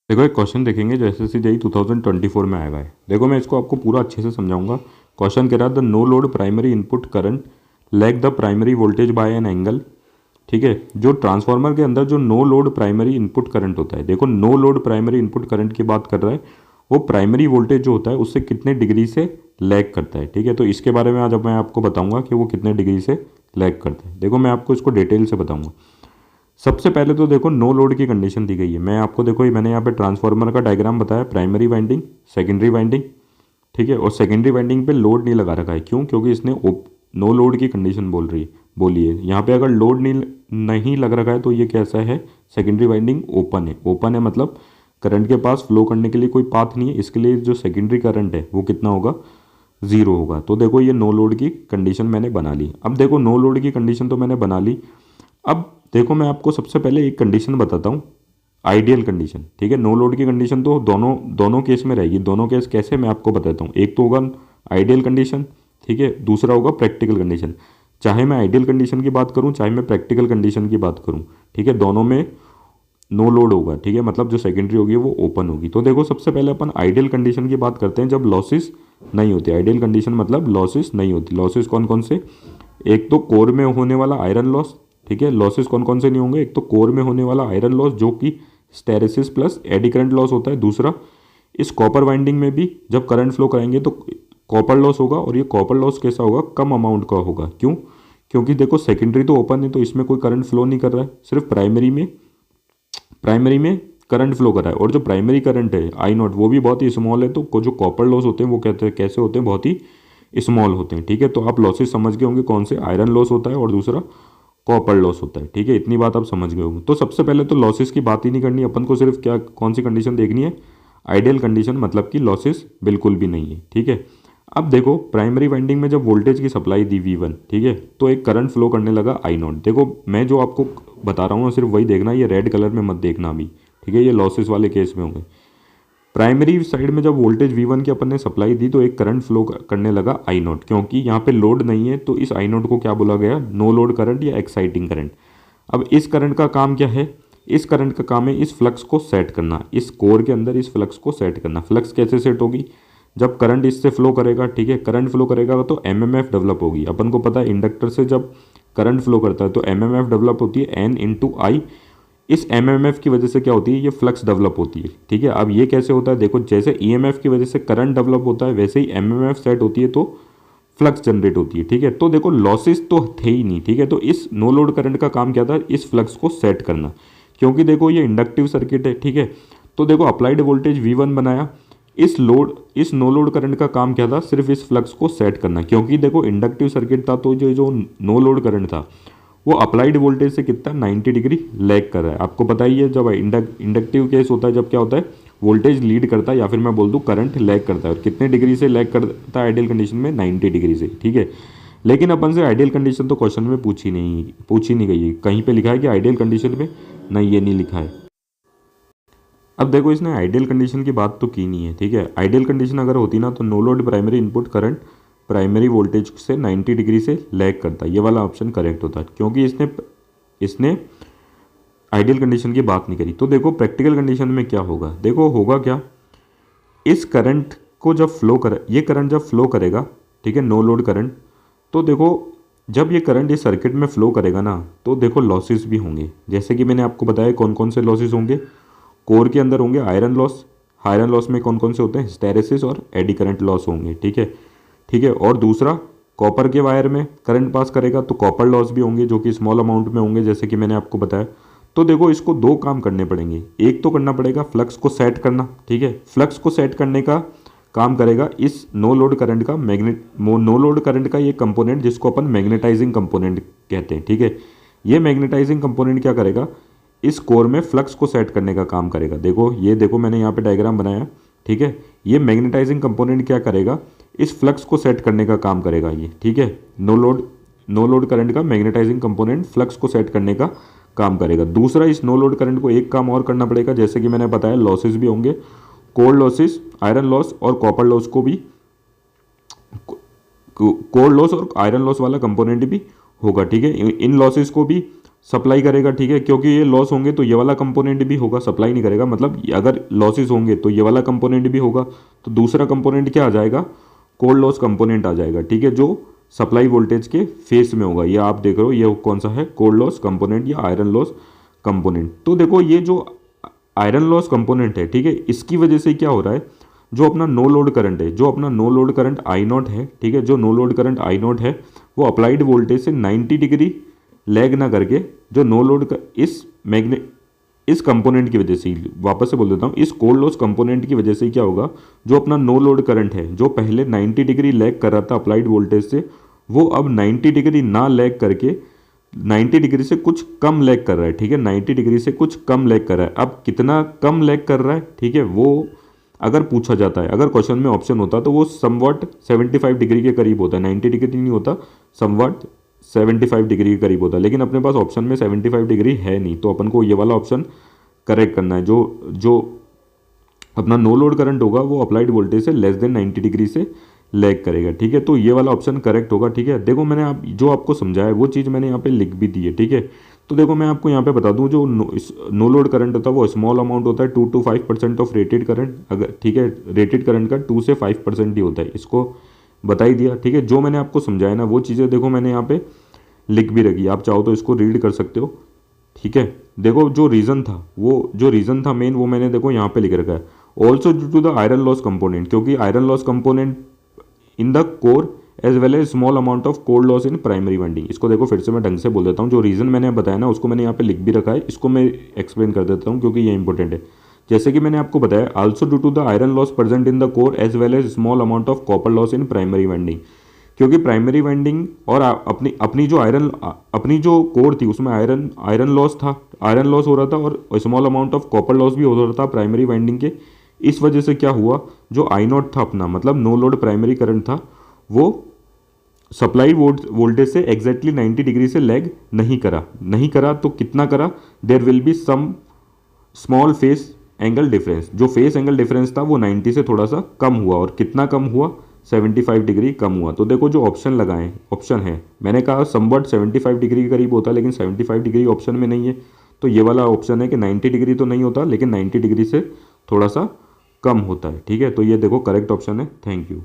देखो एक क्वेश्चन देखेंगे जो एसएससी जेईई 2024 में आया हुआ है। देखो मैं इसको आपको पूरा अच्छे से समझाऊंगा। क्वेश्चन कह रहा है the no load primary input current lag the primary voltage by an angle. ठीक है, जो ट्रांसफार्मर के अंदर जो no load primary input current होता है, देखो no load primary input current की बात कर रहा है, वो प्राइमरी वोल्टेज जो होता है उससे कितने डिग्री से लैग करता है। ठीक है, तो इसके बारे में आज अब मैं आपको बताऊंगा कि वो कितने डिग्री से लैग करता है। देखो मैं आपको इसको डिटेल से बताऊंगा। सबसे पहले तो देखो नो लोड की कंडीशन दी गई है। मैं आपको देखो मैंने यहाँ पे ट्रांसफार्मर का डायग्राम बताया, प्राइमरी वाइंडिंग, सेकेंडरी वाइंडिंग। ठीक है, और सेकेंडरी वाइंडिंग पे लोड नहीं लगा रखा है। क्यों? क्योंकि इसने नो लोड की कंडीशन बोली है। यहाँ पे अगर लोड नहीं लग रखा है तो ये कैसा है, सेकेंडरी वाइंडिंग ओपन है। ओपन है मतलब करंट के पास फ्लो करने के लिए कोई पाथ नहीं है, इसके लिए जो सेकेंडरी करंट है वो कितना होगा, ज़ीरो होगा। तो देखो ये नो लोड की कंडीशन मैंने बना ली। अब देखो नो लोड की कंडीशन तो मैंने बना ली। अब देखो मैं आपको सबसे पहले एक कंडीशन बताता हूँ, आइडियल कंडीशन। ठीक है, नो लोड की कंडीशन तो दोनों दोनों केस में रहेगी। दोनों केस कैसे, मैं आपको बताता हूँ। एक तो होगा आइडियल कंडीशन, ठीक है, दूसरा होगा प्रैक्टिकल कंडीशन। चाहे मैं आइडियल कंडीशन की बात करूँ चाहे मैं प्रैक्टिकल कंडीशन की बात करूँ, ठीक है, दोनों में नो लोड होगा। ठीक है, मतलब जो सेकेंडरी होगी वो ओपन होगी। तो देखो सबसे पहले अपन आइडियल कंडीशन की बात करते हैं, जब लॉसेस नहीं होती। आइडियल कंडीशन मतलब लॉसेस नहीं होती। लॉसेस कौन कौन से, एक तो कोर में होने वाला आयरन लॉस। ठीक है, लॉसेस कौन कौन से नहीं होंगे, एक तो कोर में होने वाला आयरन लॉस जो कि स्टेरेसिस प्लस एडी करंट लॉस होता है। दूसरा, इस कॉपर वाइंडिंग में भी जब करंट फ्लो कराएंगे तो कॉपर लॉस होगा, और ये कॉपर लॉस कैसा होगा, कम अमाउंट का होगा। क्यों? क्योंकि देखो सेकेंडरी तो ओपन है तो इसमें कोई करंट फ्लो नहीं कर रहा है, सिर्फ प्राइमरी में करंट फ्लो कर रहा है। और जो प्राइमरी करंट है आई नॉट वो भी बहुत ही स्मॉल है। तो जो कॉपर लॉस होते हैं वो कहते हैं कैसे होते हैं, बहुत ही स्मॉल होते हैं। ठीक है, तो आप लॉसेस समझ गए होंगे कौन से, आयरन लॉस होता है और दूसरा कॉपर लॉस होता है। ठीक है, इतनी बात आप समझ गए होंगे। तो सबसे पहले तो लॉसेस की बात ही नहीं करनी अपन को, सिर्फ क्या कौन सी कंडीशन देखनी है, आइडियल कंडीशन, मतलब कि लॉसेस बिल्कुल भी नहीं है। ठीक है, अब देखो प्राइमरी वाइंडिंग में जब वोल्टेज की सप्लाई दी V1, ठीक है, तो एक करंट फ्लो करने लगा I नॉट। देखो मैं जो आपको बता रहा हूँ ना सिर्फ वही देखना, ये रेड कलर में मत देखना अभी। ठीक है, ये लॉसेस वाले केस में होंगे। प्राइमरी साइड में जब वोल्टेज V1 की अपन ने सप्लाई दी तो एक करंट फ्लो करने लगा I नॉट। क्योंकि यहाँ पे लोड नहीं है तो इस I नॉट को क्या बोला गया, नो लोड करंट या एक्साइटिंग करंट। अब इस करंट का काम क्या है, इस करंट का काम है इस फ्लक्स को सेट करना, इस कोर के अंदर इस फ्लक्स को सेट करना। फ्लक्स कैसे सेट होगी, जब करंट इससे फ्लो करेगा, ठीक है, करंट फ्लो करेगा तो एमएमएफ डेवलप होगी। अपन को पता है इंडक्टर से जब करंट फ्लो करता है तो एमएमएफ डेवलप होती है एन इंटू आई। इस एमएमएफ की वजह से क्या होती है, ये फ्लक्स डेवलप होती है। ठीक है, अब ये कैसे होता है, देखो जैसे ईएमएफ की वजह से करंट डेवलप होता है वैसे ही एमएमएफ सेट होती है तो फ्लक्स जनरेट होती है। ठीक है, तो देखो लॉसेस तो थे ही नहीं। ठीक है, तो इस नो लोड करंट का काम क्या था, इस फ्लक्स को सेट करना। क्योंकि देखो ये इंडक्टिव सर्किट है। ठीक है, तो देखो अप्लाइड वोल्टेज V1 बनाया, इस नो लोड करंट का काम क्या था, सिर्फ इस फ्लक्स को सेट करना। क्योंकि देखो इंडक्टिव सर्किट था तो जो नो लोड करंट था वो अप्लाइड वोल्टेज से कितना 90 डिग्री लैग कर रहा है। आपको पता ही है जब इंडक्टिव केस होता है, जब क्या होता है, वोल्टेज लीड करता है या फिर मैं बोल दूँ करंट लैग करता है। और कितने डिग्री से लैग करता है आइडियल कंडीशन में, 90 डिग्री से। ठीक है, लेकिन अपन से आइडियल कंडीशन तो क्वेश्चन में पूछी नहीं गई है। कहीं पे लिखा है कि आइडियल कंडीशन में, नहीं ये नहीं लिखा है। अब देखो इसने आइडियल कंडीशन की बात तो की नहीं है। ठीक है, आइडियल कंडीशन अगर होती ना तो no load primary input current primary voltage से 90 डिग्री से लैग करता, ये वाला ऑप्शन करेक्ट होता। क्योंकि इसने आइडियल कंडीशन की बात नहीं करी। तो देखो प्रैक्टिकल कंडीशन में क्या होगा, देखो होगा क्या, इस करंट को जब फ्लो कर, ये करंट जब फ्लो करेगा, ठीक है, नो लोड करंट, तो देखो जब ये करंट इस सर्किट में फ्लो करेगा ना तो देखो लॉसेस भी होंगे। जैसे कि मैंने आपको बताया कौन कौन से लॉसेस होंगे, कोर के अंदर होंगे आयरन लॉस। आयरन लॉस में कौन कौन से होते हैं, हिस्टैरिसीस और एडी करंट लॉस होंगे। ठीक है, ठीक है, और दूसरा कॉपर के वायर में करंट पास करेगा तो कॉपर लॉस भी होंगे जो कि स्मॉल अमाउंट में होंगे, जैसे कि मैंने आपको बताया। तो देखो इसको दो काम करने पड़ेंगे। एक तो करना पड़ेगा फ्लक्स को सेट करना। ठीक है, फ्लक्स को सेट करने का काम करेगा इस नो लोड करंट का नो लोड करंट का ये कंपोनेंट जिसको अपन मैग्नेटाइजिंग कंपोनेंट कहते हैं। ठीक है, ये मैग्नेटाइजिंग कंपोनेंट क्या करेगा, इस कोर में फ्लक्स को सेट करने का काम करेगा। देखो ये देखो मैंने यहाँ पे डायग्राम बनाया। ठीक है, ये मैग्नेटाइजिंग कंपोनेंट क्या करेगा, इस फ्लक्स को सेट करने का काम करेगा ये। ठीक है, नो लोड करंट का मैग्नेटाइजिंग कंपोनेंट फ्लक्स को सेट करने का काम करेगा। दूसरा, इस नो लोड करंट को एक काम और करना पड़ेगा, जैसे कि मैंने बताया लॉसेस भी होंगे, कोर लॉसेस, आयरन लॉस और कॉपर लॉस को भी, कोर लॉस और आयरन लॉस वाला कंपोनेंट भी होगा। ठीक है, इन लॉसेस को भी सप्लाई करेगा, ठीक है, क्योंकि ये लॉस होंगे तो ये वाला कंपोनेंट भी होगा, सप्लाई नहीं करेगा, मतलब अगर लॉसेस होंगे तो ये वाला कंपोनेंट भी होगा, तो दूसरा कंपोनेंट क्या आ जाएगा, कोर लॉस कंपोनेंट आ जाएगा, ठीक है, जो सप्लाई वोल्टेज के फेस में होगा। ये आप देख रहे हो, ये कौन सा है, कोर लॉस कंपोनेंट या आयरन लॉस कंपोनेंट। तो देखो ये जो आयरन लॉस कंपोनेंट है, ठीक है, इसकी वजह से क्या हो रहा है, जो अपना नो लोड करंट है, जो अपना no load current I nought है, ठीक है, जो no load current I nought है वो अप्लाइड वोल्टेज से 90 डिग्री लैग ना करके, जो नो लोड का इस कंपोनेंट की वजह से, वापस से बोल देता हूँ, इस कोर लॉस कंपोनेंट की वजह से क्या होगा, जो अपना नो लोड करंट है, जो पहले 90 डिग्री लैग कर रहा था अप्लाइड वोल्टेज से, वो अब 90 डिग्री ना लैग करके 90 डिग्री से कुछ कम लैग कर रहा है, ठीक है, 90 डिग्री से कुछ कम लैग कर रहा है। अब कितना कम लैग कर रहा है, ठीक है, वो अगर पूछा जाता है, अगर क्वेश्चन में ऑप्शन होता तो वो समवट 75 डिग्री के करीब होता है, 90 डिग्री नहीं होता, समवट 75 डिग्री के करीब होता है, लेकिन अपने पास ऑप्शन में 75 डिग्री है नहीं, तो अपन को ये वाला ऑप्शन करेक्ट करना है। जो अपना नो लोड करंट होगा वो अप्लाइड वोल्टेज से लेस देन 90 डिग्री से लैग करेगा, ठीक है, तो ये वाला ऑप्शन करेक्ट होगा, ठीक है। देखो मैंने जो आपको समझाया वो चीज़ मैंने यहाँ पे लिख भी दी है, ठीक है। तो देखो मैं आपको यहाँ पे बता दूँ, जो नो लोड करंट होता है वो स्मॉल अमाउंट होता है, 2 to 5% ऑफ रेटेड करंट, अगर ठीक है, रेटेड करंट का 2 से 5% ही होता है, इसको बता ही दिया, ठीक है। जो मैंने आपको समझाया ना वो चीज़ें देखो मैंने यहाँ पे लिख भी रखी, आप चाहो तो इसको रीड कर सकते हो, ठीक है। देखो जो रीज़न था, वो जो रीज़न था मेन, वो मैंने देखो यहाँ पे लिख रखा है, also due to the iron loss component, क्योंकि iron loss component in the core as well as small amount of core loss in primary winding. इसको देखो फिर से मैं ढंग से बोल देता हूँ, जो रीज़न मैंने बताया ना उसको मैंने यहाँ पे लिख भी रखा है, इसको मैं एक्सप्लेन कर देता हूँ क्योंकि ये इंपॉर्टेंट है। जैसे कि मैंने आपको बताया, also due to the iron loss present in the core as well as small amount of copper loss in primary winding, क्योंकि प्राइमरी वाइंडिंग और अपनी जो कोर थी उसमें आयरन लॉस था, आयरन लॉस हो रहा था और small amount of copper loss भी हो रहा था प्राइमरी वाइंडिंग के। इस वजह से क्या हुआ, जो आई नॉट था अपना, मतलब नो लोड प्राइमरी करंट था, वो सप्लाई वोल्टेज से एग्जैक्टली 90 डिग्री से लैग नहीं करा तो कितना करा, there will be some small phase angle difference, जो फेस एंगल डिफरेंस था वो 90 से थोड़ा सा कम हुआ, और कितना कम हुआ, 75 डिग्री कम हुआ। तो देखो जो ऑप्शन लगाएं, ऑप्शन है, मैंने कहा समवट 75 डिग्री के करीब होता है, लेकिन 75 डिग्री ऑप्शन में नहीं है, तो ये वाला ऑप्शन है कि 90 डिग्री तो नहीं होता, लेकिन 90 डिग्री से थोड़ा सा कम होता है, ठीक है। तो ये देखो करेक्ट ऑप्शन है। Thank you.